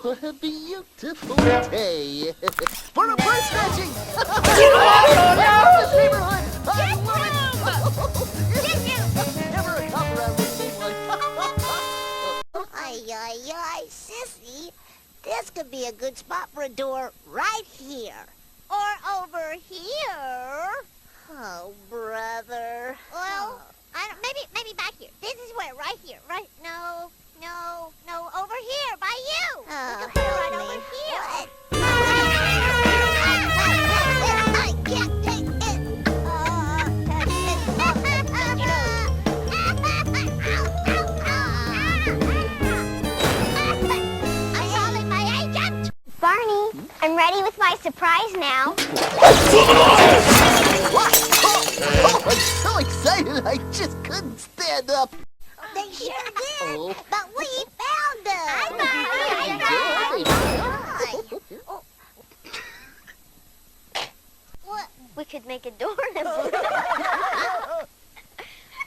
What a beautiful day. For a bird scratching! Never a cop around with anyone. Ay, sissy. This could be a good spot for a door right here. Or over here. Oh, brother. Well, I don't, maybe back here. This is where, right here, right? No, over here, by you. Oh, right over here. What? I can't take it. I'm calling my agent. Barney, I'm ready with my surprise now. Oh, I'm so excited I just couldn't stand up. They sure did, Oh. but we found them. What? We could make a door.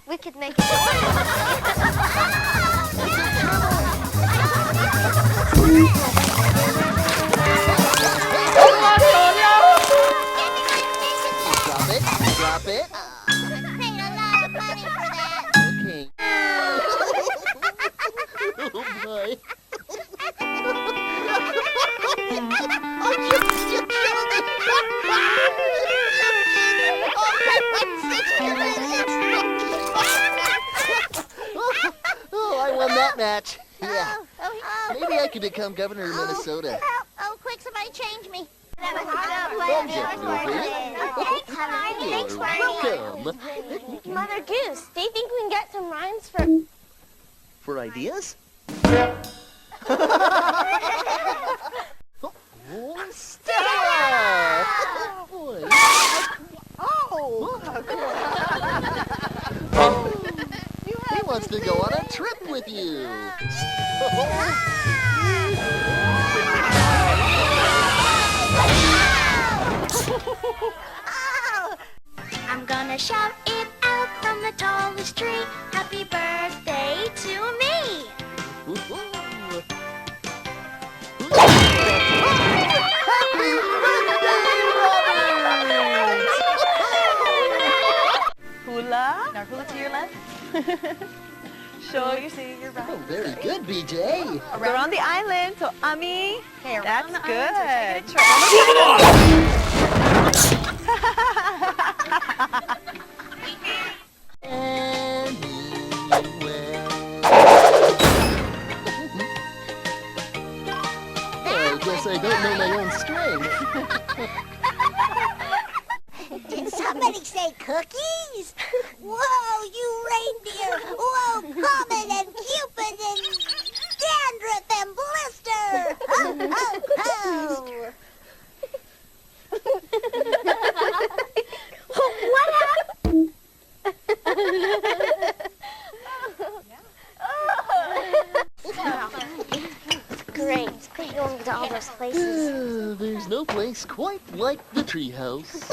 We could make a door. Drop it. Paid a lot of money for that. Okay. Oh, boy. Oh, you killed me. Oh, I won that match. Yeah. Maybe I could become governor of Minnesota. Oh, quick, somebody change me. Welcome. Mother Goose, do you think we can get some rhymes For ideas? Oh, Stella! Boy. He wants to go on a trip with you. I'm gonna shout it out from the tallest tree. Happy birthday to me. Happy birthday, Robert! Hula. Now hula to your left. Show you see your right. Oh, very good, BJ. We're on the island, so Ami. Okay, that's good. I guess I don't know my own strength. Did somebody say cookies? Whoa, you reindeer! Whoa, Comet and Cupid and Dandruff and Blister! Ho, ho, ho! What happened? Great. It's great going to all those places. There's no place quite like the treehouse.